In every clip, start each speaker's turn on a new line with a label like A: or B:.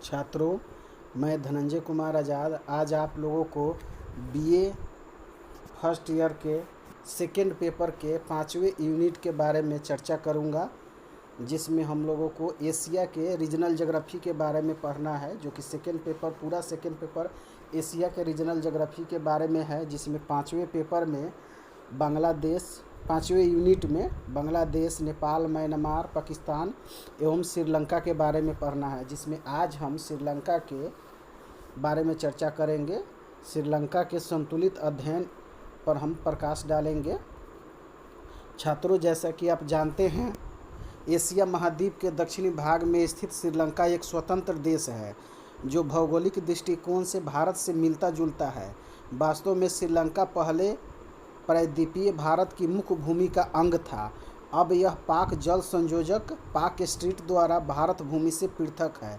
A: छात्रों, मैं धनंजय कुमार आज़ाद आज आप लोगों को बीए फर्स्ट ईयर के सेकेंड पेपर के 5वें यूनिट के बारे में चर्चा करूंगा, जिसमें हम लोगों को एशिया के रीजनल ज्योग्राफी के बारे में पढ़ना है। जो कि पूरा सेकेंड पेपर एशिया के रीजनल ज्योग्राफी के बारे में है, जिसमें 5वें पेपर में बांग्लादेश, 5वें यूनिट में बांग्लादेश, नेपाल, म्यांमार, पाकिस्तान एवं श्रीलंका के बारे में पढ़ना है। जिसमें आज हम श्रीलंका के बारे में चर्चा करेंगे। श्रीलंका के संतुलित अध्ययन पर हम प्रकाश डालेंगे। छात्रों, जैसा कि आप जानते हैं, एशिया महाद्वीप के दक्षिणी भाग में स्थित श्रीलंका एक स्वतंत्र देश है जो भौगोलिक दृष्टिकोण से भारत से मिलता जुलता है। वास्तव में श्रीलंका पहले प्रायद्वीपीय भारत की मुख्य भूमि का अंग था। अब यह पाक जल संयोजक पाक स्ट्रीट द्वारा भारत भूमि से पृथक है।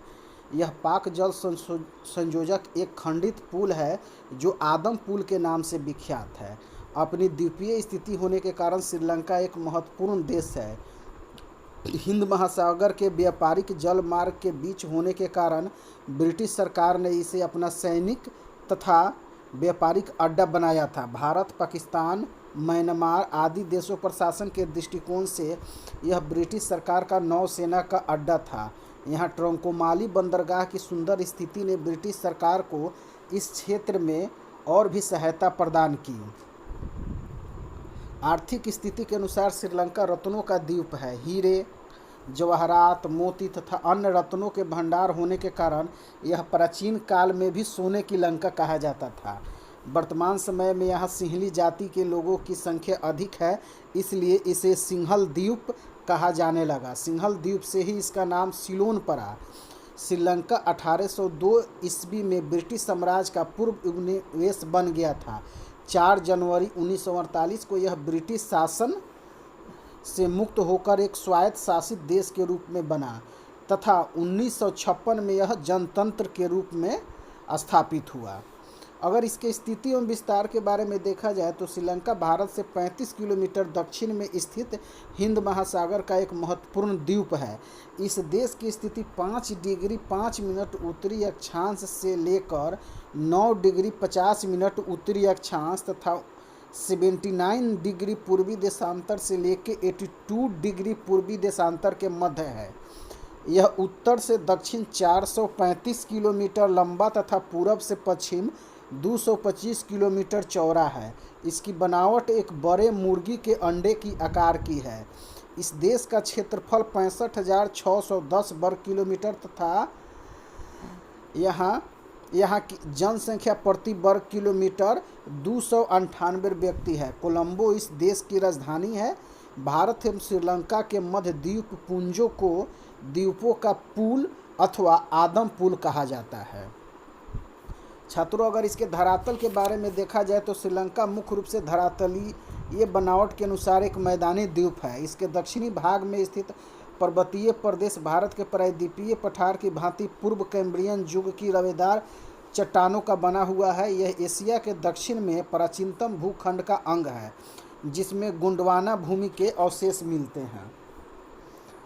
A: यह पाक जल संयोजक एक खंडित पुल है जो आदम पुल के नाम से विख्यात है। अपनी द्वीपीय स्थिति होने के कारण श्रीलंका एक महत्वपूर्ण देश है। हिंद महासागर के व्यापारिक जल मार्ग के बीच होने के कारण ब्रिटिश सरकार ने इसे अपना सैनिक तथा व्यापारिक अड्डा बनाया था। भारत, पाकिस्तान, म्यांमार आदि देशों पर शासन के दृष्टिकोण से यह ब्रिटिश सरकार का नौसेना का अड्डा था। यहाँ ट्रंकोमाली बंदरगाह की सुंदर स्थिति ने ब्रिटिश सरकार को इस क्षेत्र में और भी सहायता प्रदान की। आर्थिक स्थिति के अनुसार श्रीलंका रत्नों का द्वीप है। हीरे, जवाहरात, मोती तथा अन्य रत्नों के भंडार होने के कारण यह प्राचीन काल में भी सोने की लंका कहा जाता था। वर्तमान समय में यहाँ सिंहली जाति के लोगों की संख्या अधिक है, इसलिए इसे सिंहल द्वीप कहा जाने लगा। सिंहल द्वीप से ही इसका नाम सिलोन पड़ा। श्रीलंका 1802 ईस्वी में ब्रिटिश साम्राज्य का पूर्व उपनिवेश बन गया था। 4 जनवरी 1948 को यह ब्रिटिश शासन से मुक्त होकर एक स्वायत्त शासित देश के रूप में बना तथा 1956 में यह जनतंत्र के रूप में स्थापित हुआ। अगर इसके स्थिति एवं विस्तार के बारे में देखा जाए तो श्रीलंका भारत से 35 किलोमीटर दक्षिण में स्थित हिंद महासागर का एक महत्वपूर्ण द्वीप है। इस देश की स्थिति 5 डिग्री 5 मिनट उत्तरी अक्षांश से लेकर 9 डिग्री 50 मिनट उत्तरी अक्षांश तथा 79 डिग्री पूर्वी देशांतर से लेकर 82 डिग्री पूर्वी देशांतर के मध्य है। यह उत्तर से दक्षिण 435 किलोमीटर लंबा तथा पूरब से पश्चिम 225 किलोमीटर चौड़ा है। इसकी बनावट एक बड़े मुर्गी के अंडे की आकार की है। इस देश का क्षेत्रफल 65,610 वर्ग किलोमीटर तथा यहाँ की जनसंख्या प्रति वर्ग किलोमीटर 298 व्यक्ति है। कोलंबो इस देश की राजधानी है। भारत एवं श्रीलंका के मध्य द्वीप पुंजों को द्वीपों का पुल अथवा आदम पुल कहा जाता है। छात्रों, अगर इसके धरातल के बारे में देखा जाए तो श्रीलंका मुख्य रूप से धरातलीय बनावट के अनुसार एक मैदानी द्वीप है। इसके दक्षिणी भाग में स्थित पर्वतीय प्रदेश भारत के प्रायद्वीपीय पठार की भांति पूर्व कैम्ब्रियन युग की रवेदार चट्टानों का बना हुआ है। यह एशिया के दक्षिण में प्राचीनतम भूखंड का अंग है, जिसमें गोंडवाना भूमि के अवशेष मिलते हैं।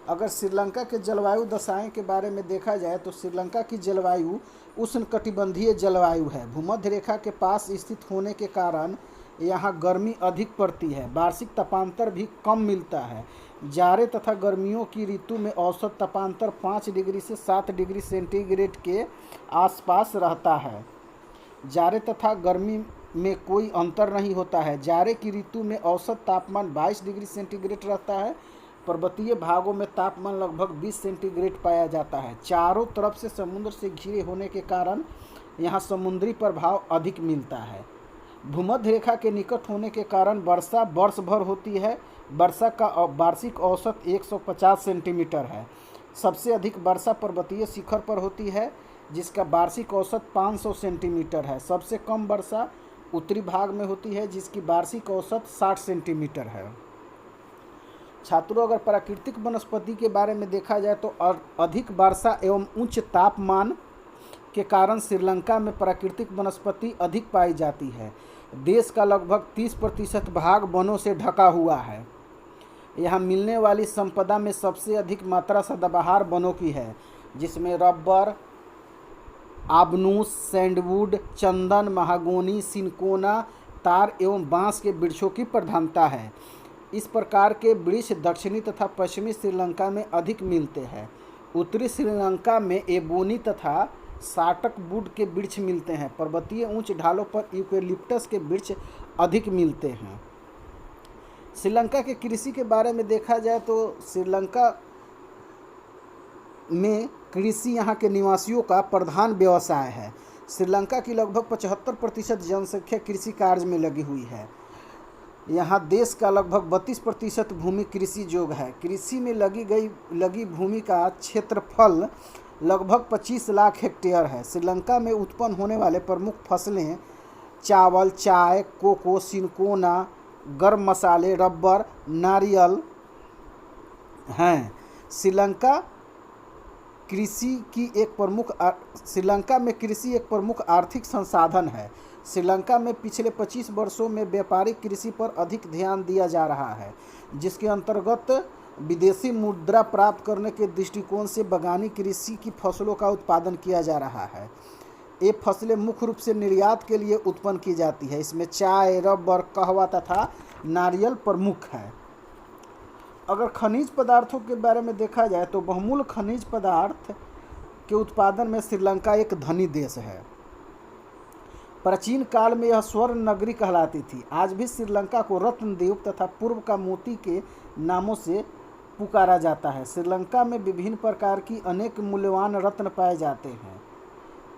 A: अगर श्रीलंका के जलवायु दशाएं के बारे में देखा जाए तो श्रीलंका की जलवायु उष्णकटिबंधीय जलवायु है। भूमध्य रेखा के पास स्थित होने के कारण यहाँ गर्मी अधिक पड़ती है। वार्षिक तापांतर भी कम मिलता है। जाड़े तथा गर्मियों की ऋतु में औसत तापांतर 5 डिग्री से 7 डिग्री सेंटीग्रेड के आसपास रहता है। जाड़े तथा गर्मी में कोई अंतर नहीं होता है। जाड़े की ऋतु में औसत तापमान 22 डिग्री सेंटीग्रेड रहता है। पर्वतीय भागों में तापमान लगभग 20 सेंटीग्रेड पाया जाता है। चारों तरफ से समुद्र से घिरे होने के कारण यहाँ समुद्री प्रभाव अधिक मिलता है। भूमध्य रेखा के निकट होने के कारण वर्षा वर्ष भर होती है। वर्षा का वार्षिक औसत 150 सेंटीमीटर है। सबसे अधिक वर्षा पर्वतीय शिखर पर होती है, जिसका वार्षिक औसत 500 सेंटीमीटर है। सबसे कम वर्षा उत्तरी भाग में होती है, जिसकी वार्षिक औसत 60 सेंटीमीटर है। छात्रों, अगर प्राकृतिक वनस्पति के बारे में देखा जाए तो अधिक वर्षा एवं उच्च तापमान के कारण श्रीलंका में प्राकृतिक वनस्पति अधिक पाई जाती है। देश का लगभग 30% भाग वनों से ढका हुआ है। यहाँ मिलने वाली संपदा में सबसे अधिक मात्रा सदाबहार वनों की है, जिसमें रबर, आबनूस, सैंडवुड, चंदन, महागोनी, सिनकोना, तार एवं बांस के वृक्षों की प्रधानता है। इस प्रकार के वृक्ष दक्षिणी तथा पश्चिमी श्रीलंका में अधिक मिलते हैं। उत्तरी श्रीलंका में एबोनी तथा साटकवुड के वृक्ष मिलते हैं। पर्वतीय ऊंच ढालों पर यूकेलिप्टस के वृक्ष अधिक मिलते हैं। श्रीलंका के कृषि के बारे में देखा जाए तो श्रीलंका में कृषि यहाँ के निवासियों का प्रधान व्यवसाय है। श्रीलंका की लगभग 75% जनसंख्या कृषि कार्य में लगी हुई है। यहाँ देश का लगभग 32% भूमि कृषि योग्य है। कृषि में लगी भूमि का क्षेत्रफल लगभग 25 लाख हेक्टेयर है। श्रीलंका में उत्पन्न होने वाले प्रमुख फसलें चावल, चाय, कोको, सिनकोना, गर्म मसाले, रबर, नारियल हैं। श्रीलंका में कृषि एक प्रमुख आर्थिक संसाधन है। श्रीलंका में पिछले 25 वर्षों में व्यापारिक कृषि पर अधिक ध्यान दिया जा रहा है, जिसके अंतर्गत विदेशी मुद्रा प्राप्त करने के दृष्टिकोण से बागानी कृषि की फसलों का उत्पादन किया जा रहा है। ये फसलें मुख्य रूप से निर्यात के लिए उत्पन्न की जाती है। इसमें चाय, रबर, कहवा तथा नारियल प्रमुख है। अगर खनिज पदार्थों के बारे में देखा जाए तो बहुमूल्य खनिज पदार्थ के उत्पादन में श्रीलंका एक धनी देश है। प्राचीन काल में यह स्वर्ण नगरी कहलाती थी। आज भी श्रीलंका को रत्नद्वीप तथा पूर्व का मोती के नामों से पुकारा जाता है। श्रीलंका में विभिन्न प्रकार की अनेक मूल्यवान रत्न पाए जाते हैं।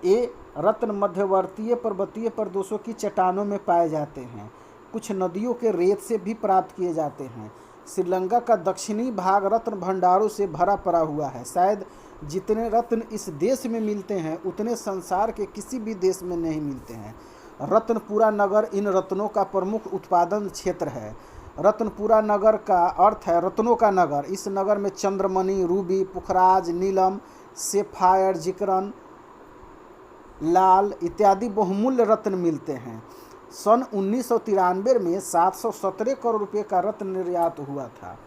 A: ये रत्न मध्यवर्तीय पर्वतीय प्रदेशों की चट्टानों में पाए जाते हैं। कुछ नदियों के रेत से भी प्राप्त किए जाते हैं। श्रीलंका का दक्षिणी भाग रत्न भंडारों से भरा पड़ा हुआ है। शायद जितने रत्न इस देश में मिलते हैं उतने संसार के किसी भी देश में नहीं मिलते हैं। रत्नपुरा नगर इन रत्नों का प्रमुख उत्पादन क्षेत्र है। रत्नपुरा नगर का अर्थ है रत्नों का नगर। इस नगर में चंद्रमणि, रूबी, पुखराज, नीलम, सेफायर, जिकरन, लाल इत्यादि बहुमूल्य रत्न मिलते हैं। सन 1993 में 717 करोड़ रुपए का रत्न निर्यात हुआ था।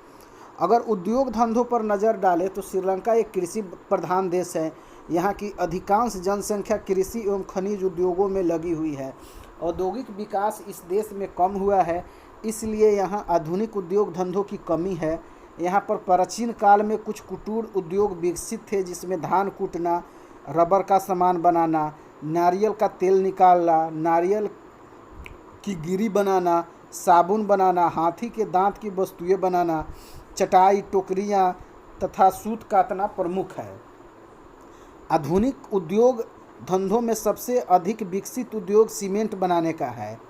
A: अगर उद्योग धंधों पर नज़र डालें तो श्रीलंका एक कृषि प्रधान देश है। यहाँ की अधिकांश जनसंख्या कृषि एवं खनिज उद्योगों में लगी हुई है। औद्योगिक विकास इस देश में कम हुआ है, इसलिए यहाँ आधुनिक उद्योग धंधों की कमी है। यहाँ पर प्राचीन काल में कुछ कुटीर उद्योग विकसित थे, जिसमें धान कूटना, रबर का सामान बनाना, नारियल का तेल निकालना, नारियल की गिरी बनाना, साबुन बनाना, हाथी के दांत की वस्तुएं बनाना, चटाई, टोकरियां तथा सूत काटना प्रमुख है। आधुनिक उद्योग धंधों में सबसे अधिक विकसित उद्योग सीमेंट बनाने का है।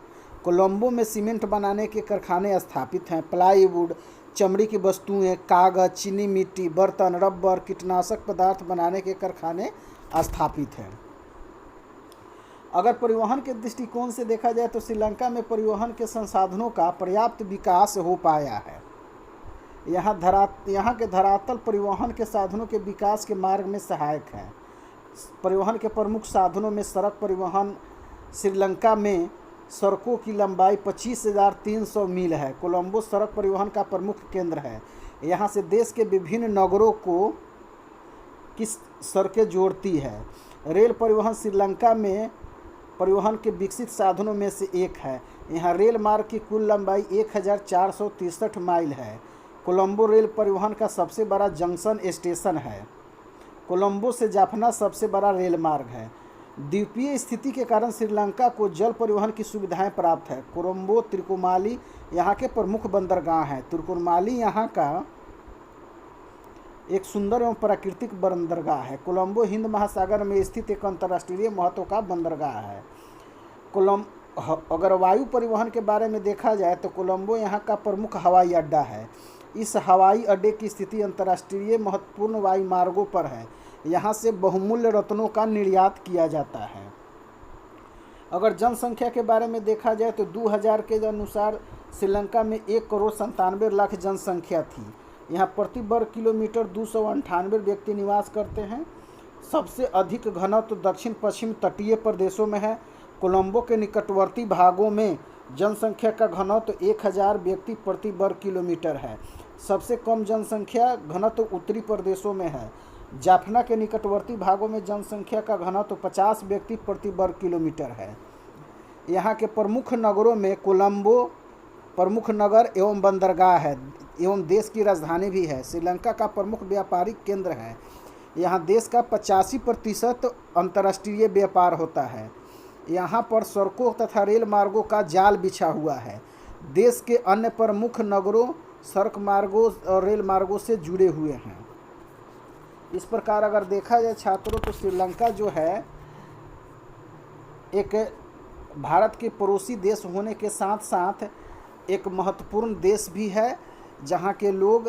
A: कोलंबो में सीमेंट बनाने के कारखाने स्थापित हैं। प्लाईवुड, चमड़ी की वस्तुएं, कागज, चीनी मिट्टी, बर्तन, रबर, कीटनाशक पदार्थ बनाने के कारखाने स्थापित हैं। अगर परिवहन के दृष्टिकोण से देखा जाए तो श्रीलंका में परिवहन के संसाधनों का पर्याप्त विकास हो पाया है। यहाँ के धरातल परिवहन के साधनों के विकास के मार्ग में सहायक हैं। परिवहन के प्रमुख साधनों में सड़क परिवहन। श्रीलंका में सड़कों की लंबाई 25,300 मील है। कोलंबो सड़क परिवहन का प्रमुख केंद्र है। यहाँ से देश के विभिन्न नगरों को की सड़कें जोड़ती है। रेल परिवहन श्रीलंका में परिवहन के विकसित साधनों में से एक है। यहाँ रेल मार्ग की कुल लंबाई 1463 माइल है। कोलंबो रेल परिवहन का सबसे बड़ा जंक्शन स्टेशन है। कोलंबो से जाफना सबसे बड़ा रेल मार्ग है। द्वीपीय स्थिति के कारण श्रीलंका को जल परिवहन की सुविधाएं प्राप्त है। कोलंबो, त्रिकोमाली यहाँ के प्रमुख बंदरगाह हैं। त्रिकोमाली यहाँ का एक सुंदर एवं प्राकृतिक बंदरगाह है। कोलंबो हिंद महासागर में स्थित एक अंतर्राष्ट्रीय महत्व का बंदरगाह है। अगर वायु परिवहन के बारे में देखा जाए तो कोलंबो यहाँ का प्रमुख हवाई अड्डा है। इस हवाई अड्डे की स्थिति अंतर्राष्ट्रीय महत्वपूर्ण वायु मार्गों पर है। यहाँ से बहुमूल्य रत्नों का निर्यात किया जाता है। अगर जनसंख्या के बारे में देखा जाए तो 2000 के अनुसार श्रीलंका में 1,97,00,000 जनसंख्या थी। यहाँ प्रति वर्ग किलोमीटर 298 व्यक्ति निवास करते हैं। सबसे अधिक घनत्व दक्षिण पश्चिम तटीय प्रदेशों में है। कोलंबो के निकटवर्ती भागों में जनसंख्या का घनत्व 1000 व्यक्ति प्रति वर्ग किलोमीटर है। सबसे कम जनसंख्या घनत्व उत्तरी प्रदेशों में है। जाफना के निकटवर्ती भागों में जनसंख्या का घनत्व 50 व्यक्ति प्रति वर्ग किलोमीटर है। यहाँ के प्रमुख नगरों में कोलंबो प्रमुख नगर एवं बंदरगाह है एवं देश की राजधानी भी है। श्रीलंका का प्रमुख व्यापारिक केंद्र है। यहाँ देश का 85% अंतर्राष्ट्रीय व्यापार होता है। यहाँ पर सड़कों तथा रेल मार्गों का जाल बिछा हुआ है। देश के अन्य प्रमुख नगरों सड़क मार्गों और रेल मार्गों से जुड़े हुए हैं। इस प्रकार अगर देखा जाए छात्रों तो श्रीलंका जो है एक भारत के पड़ोसी देश होने के साथ साथ एक महत्वपूर्ण देश भी है, जहाँ के लोग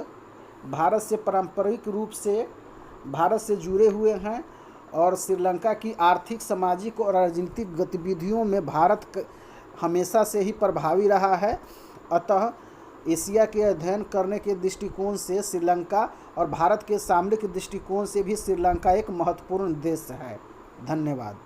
A: भारत से पारंपरिक रूप से भारत से जुड़े हुए हैं और श्रीलंका की आर्थिक, सामाजिक और राजनीतिक गतिविधियों में भारत हमेशा से ही प्रभावी रहा है। अतः एशिया के अध्ययन करने के दृष्टिकोण से श्रीलंका और भारत के सामरिक दृष्टिकोण से भी श्रीलंका एक महत्वपूर्ण देश है। धन्यवाद।